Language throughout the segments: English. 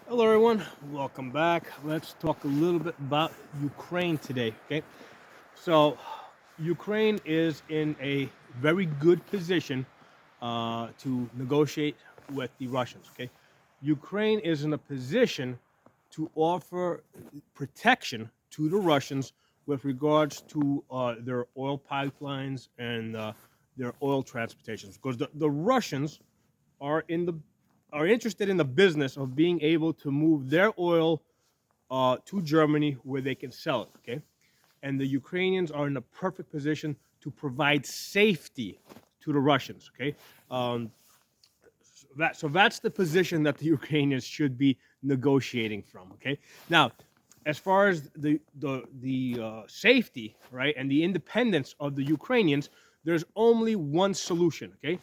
Hello, everyone. Welcome back. Let's talk a little bit about Ukraine today. Okay, so Ukraine is in a very good position to negotiate with the Russians. Okay, Ukraine is in a position to offer protection to the Russians with regards to their oil pipelines and their oil transportations, because the Russians are in the are interested in the business of being able to move their oil to Germany where they can sell it. Okay, and the Ukrainians are in a perfect position to provide safety to the Russians. Okay, um, that's the position that the Ukrainians should be negotiating from. Okay, now as far as the safety, right, and the independence of the Ukrainians, there's only one solution. Okay,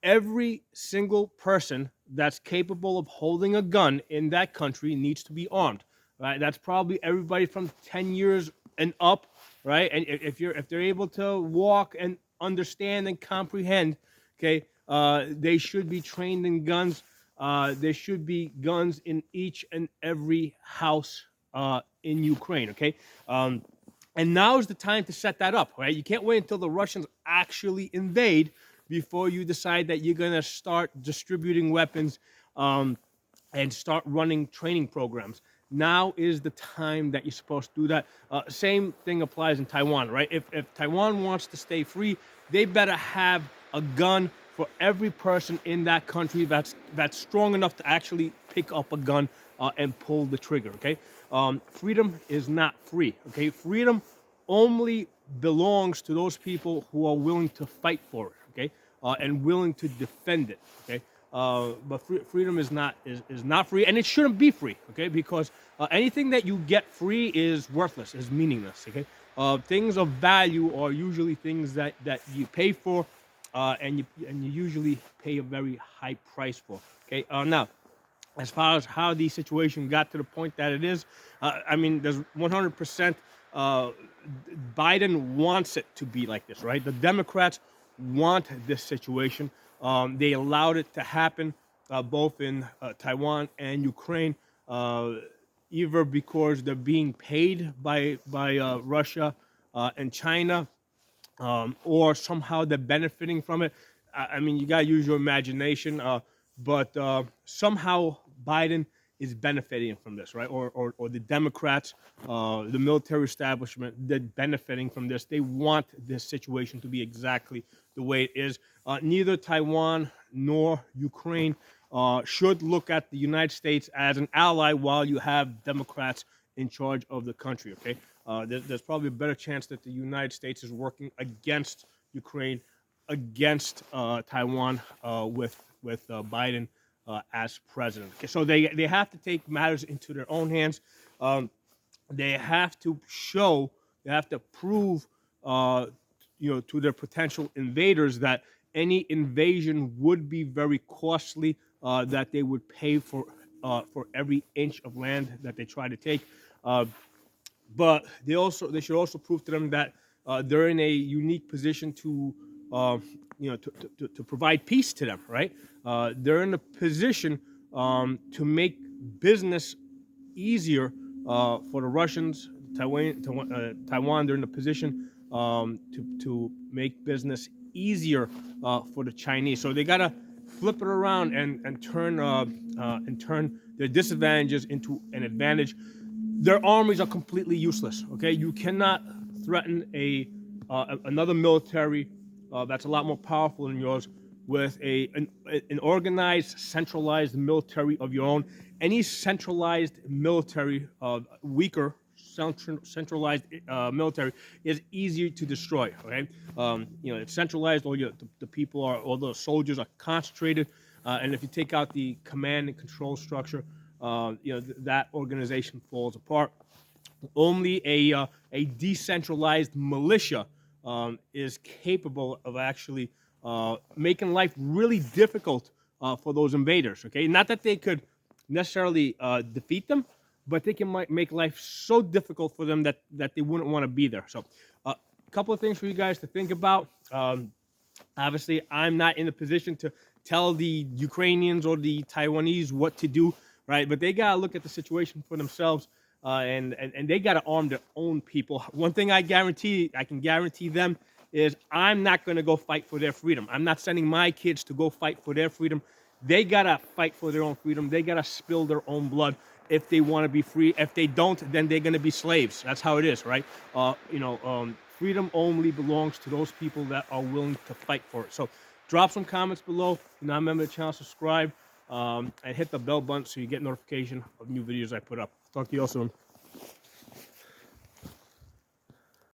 every single person that's capable of holding a gun in that country needs to be armed. Right? That's probably everybody from 10 years and up, right? And if they're able to walk and understand and comprehend, okay, they should be trained in guns. There should be guns in each and every house in Ukraine. Okay, and now is the time to set that up, right? You can't wait until the Russians actually invade before you decide that you're going to start distributing weapons and start running training programs. Now is the time that you're supposed to do that. Same thing applies in Taiwan, right? If Taiwan wants to stay free, they better have a gun for every person in that country that's strong enough to actually pick up a gun and pull the trigger. Okay, freedom is not free. Okay, freedom only belongs to those people who are willing to fight for it. Okay, and willing to defend it. Okay, but freedom is not free, and it shouldn't be free. Okay, because anything that you get free is worthless, is meaningless. Okay, things of value are usually things that you pay for, and you usually pay a very high price for. Okay, now as far as how the situation got to the point that it is, I mean, there's 100%. Uh, Biden wants it to be like this, right? The Democrats want this situation. They allowed it to happen both in Taiwan and Ukraine, uh, either because they're being paid by Russia and China, or somehow they're benefiting from it. I mean, you gotta use your imagination, but somehow Biden is benefiting from this, right? Or the Democrats, the military establishment, they're benefiting from this. They want this situation to be exactly the way it is. Neither Taiwan nor Ukraine should look at the United States as an ally while you have Democrats in charge of the country. Okay, there's probably a better chance that the United States is working against Ukraine, against Taiwan with Biden as president. Okay, so they have to take matters into their own hands. Um, they have to show, they have to prove, to their potential invaders that any invasion would be very costly. That they would pay for every inch of land that they try to take. Uh, but they should also prove to them that they're in a unique position to uh, to provide peace to them, right? They're in a position to make business easier for the Russians. Taiwan, they're in a position to make business easier for the Chinese. So they gotta flip it around and turn their disadvantages into an advantage. Their armies are completely useless. Okay, you cannot threaten another military that's a lot more powerful than yours with an organized, centralized military of your own. Any centralized military, weaker centralized military, is easier to destroy. Okay, it's centralized. The people are, all the soldiers are concentrated, and if you take out the command and control structure, that organization falls apart. Only a decentralized militia is capable of actually making life really difficult for those invaders. Okay, not that they could necessarily defeat them, but they can make life so difficult for them that they wouldn't want to be there. So, a couple of things for you guys to think about. Obviously, I'm not in a position to tell the Ukrainians or the Taiwanese what to do, right? But they gotta look at the situation for themselves, and they gotta arm their own people. One thing I can guarantee them is I'm not gonna go fight for their freedom. I'm not sending my kids to go fight for their freedom. They gotta fight for their own freedom. They gotta spill their own blood if they want to be free. If they don't, then they're gonna be slaves. That's how it is, right? Freedom only belongs to those people that are willing to fight for it. So drop some comments below. If you're not a member of the channel, subscribe, and hit the bell button so you get notification of new videos I put up. Talk to you all soon.